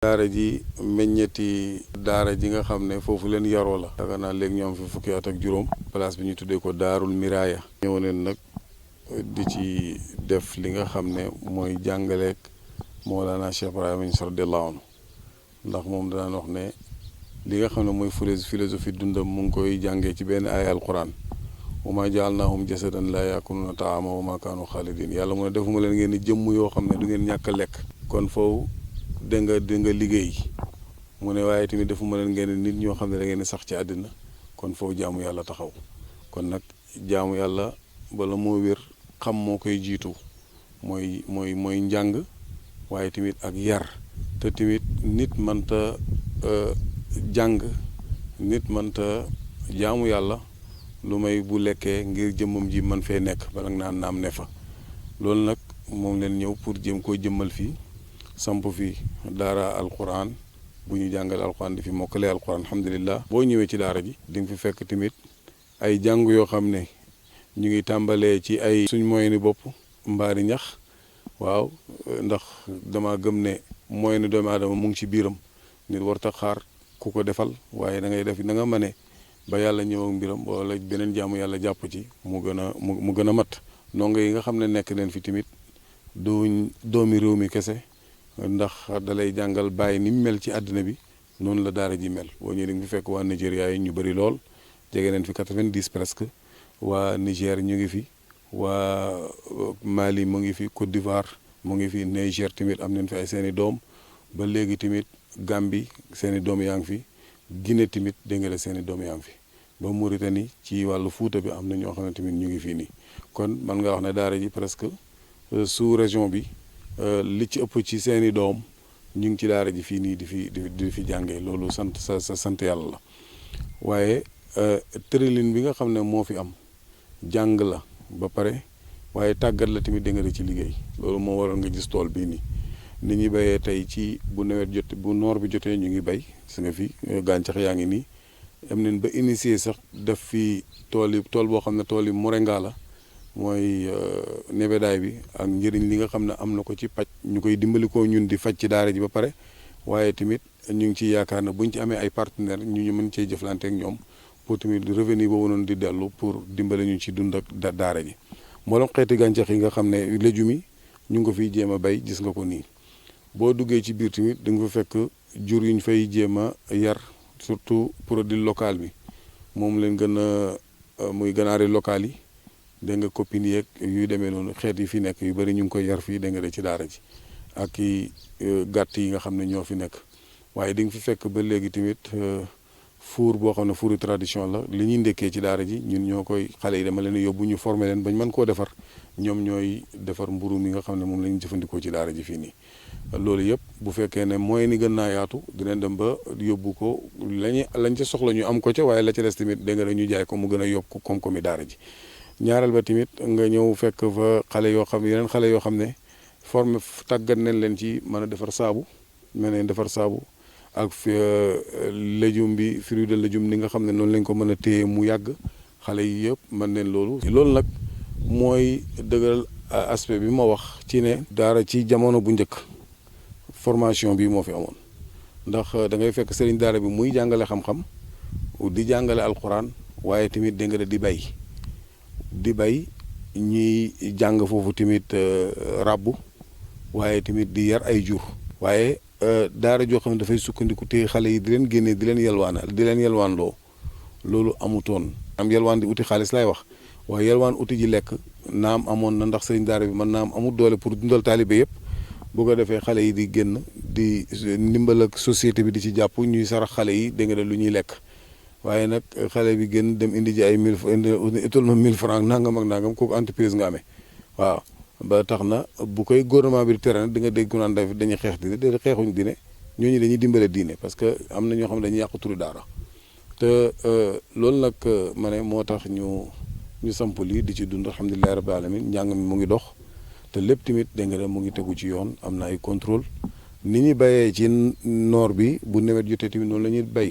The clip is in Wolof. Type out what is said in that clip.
daara ji meññeti daara ji nga xam ne foofu leen yaroo la yaakaar naa léegi ñoom fi fukki at ak juróom place bi ñu tuddee ko daarul miraaya ñëw neen nag di ci def li nga xam ne mooy jàngaleek Mawlana Cheikh Ibrahima Niass radiyallahu anhu ndax moom danaan wax ne li nga xam ne mooy philosophie dundam mu ngi koy jàngee ci benn aaya alquran wa maa jaalnaahum jasadan laa yaakuluna taama wa maa kaanu xaalidin yàlla mu ne defuma leen ngeen di jëmm yoo xam ne du ngeen ñàkk a lekk kon foofu da nga liggéey mu ne waaye tamit defuma leen ngeen nit ñoo xam ne da ngeen di sax ci àddina kon foofu jaamu yàlla taxaw kon nag jaamu yàlla bala moo wér xam moo koy jiitu mooy njàng waaye tamit ak yar te tamit nit mënta jàng nit mënta jaamu yàlla lu may bu lekkee ngir jëmmam ji man fee nekk bala nga naan naam ne fa loolu nag moom leen ñëw pour jëm koo jëmmal fii samp fi daara alquran bu ñu jàngale alquran di fi mokkale alquran alhamdulilah boo ñëwee ci daara ji di nga fi fekk tamit ay jàng yoo xam ne ñu ngi tàmbalee ci ay suñ moyen ni bopp mbaari ñax waaw ndax dama gëm ne moyen ni doomu aadama mu ngi ci biiram nit warta xaar ku ko defal waaye da ngay def da nga mane ba yàlla ñëw ak mbiram wala beneen jaamu yàlla jàpp ci mu gën a mat ndongo yi nga xam ne nekk neen fi tamit duñ doomi réew mi kese ndax dalay jàngal bàyyi ni mu mel ci àddina bi noonu la daara ji mel boo ñëwee di nga fi fekk waa Nigéria yi ñu bëri lool jege neen fi 90 presque waa Niger ñu ngi fi waa Mali mu ngi fi Côte d'Ivoire mu ngi fi Niger tamit am nañ fi ay seeni doom ba léegi tamit Gambie seeni doom yaa ngi fi Guinée tamit dégg nga la seeni doom yaa ngi fi ba Mauritanie ci wàllu Fuuta bi am na ñoo xam ne tamit ñu ngi fii nii kon man nga wax ne daara ji presque sous région bi li ci ëpp ci seeni doom ñu ngi ci daara ji fii nii di fi jàngee loolu sant yàlla la waaye tëralin bi nga xam ne moo fi am jàng la ba pare waaye tàggat la tamit dégg nga ci liggéey loolu moo waral nga gis tool bii nii ni ñuy béyee tey ci bu nawet jot bu noor bi jotee ñu ngi béy gis nga fi gàncax yaa ngi nii am nañ ba initier sax def fi tool boo xam ne tool yi moringa la mooy nebedaay bi ak njëriñ li nga xam ne am na ko ci paj ñu koy dimbali ko ñun di faj ci daara ji ba pare waaye tamit ñu ngi ciy yaakaar ne buñ ci amee ay partenaires ñu mën cee jëflante ak ñoom pour tamit revenu boobu noonu di dellu pour dimbali ñu ci dund ak daara ji mboolem xeeti gàncax yi nga xam ne légumes yi ñu ngi ko fiy jéem a béy gis nga ko nii boo duggee ci biir tamit da nga fa fekk jur yu ñu fay jéem a yar surtout produit local bi moom leen gën a muy ganaari local yi dégg nga copines yeeg yuy demee noonu xeet yi fi nekk yu bëri ñu ngi koy yar fii dégg nga de ci daara ji ak i gàtt yi nga xam ne ñoo fi nekk waaye di nga fi fekk ba léegi tamit four boo xam ne four tradition la li ñuy ndekkee ci daara ji ñun ñoo koy xale yi dama leen yóbbu ñu former leen bañ mën koo defar ñoom ñooy defar mburu mi nga xam ne moom la ñu jëfandikoo ci daara ji fii nii loolu yëpp bu fekkee ne mooy ni gën naa yaatu dinañ dem ba yóbbu ko lañ ca soxla ñu am ko ca waaye la ca des tamit dégg nga ñu jaay ko mu gën a yokk koom-koomi daara ji ñaareel ba tamit nga ñëw fekk fa xale yoo xam yeneen xale yoo xam ne forme tàggat nañ leen ci mën a defar saabu mën nañ defar saabu ak légume bi fruit de légume ni nga xam ne noonu lañ ko mën a téye mu yàgg xale yi yëpp mën neen loolu nag mooy dëgëral aspect bi ma wax ci ne daara ci jamono bu njëkk formation bi moo fi amoon ndax da ngay fekk sëriñ daara bi muy jàngale xam-xam di jàngale alquran waaye tamit dégg nga di bay ñuy jàng foofu tamit ràbbu waaye tamit di yar ay jur waaye daara joo xam ne dafay sukkandiku te xale yi di leen génnee di leen yelwaan loo loolu amutoon am yelwaan di uti xaalis lay wax waaye yelwaan uti ji lekk naam amoon na ndax sëriñ daara bi mën naam amul doole pour dundal taalibe yëpp bu ko defee xale yi di génn di ndimbal ak société bi di ci jàpp ñuy sarax xale yi dégg nga lu ñuy lekk waaye nag xale bi gën dem indi ji ay 1000 francs nangam ak nangam kooku entreprise nga amee waaw ba tax na bu koy gouvernement bi di tere nag di nga dégg ku naan dañuy xeex diine déedéet xeexuñ diine ñooñu dañuy dimbale diine parce que am na ñoo xam ne dañuy yàq turu daara te loolu nag ma ne moo tax ñu samp lii di ci dund alhamdulilahi rabbil alamin njàng mi mu ngi dox te lépp tamit dégg nga mu ngi tegu ci yoon am na ay contrôle ni ñuy béyee ci noor bi bu nawet jotee tamit noonu la ñuy béy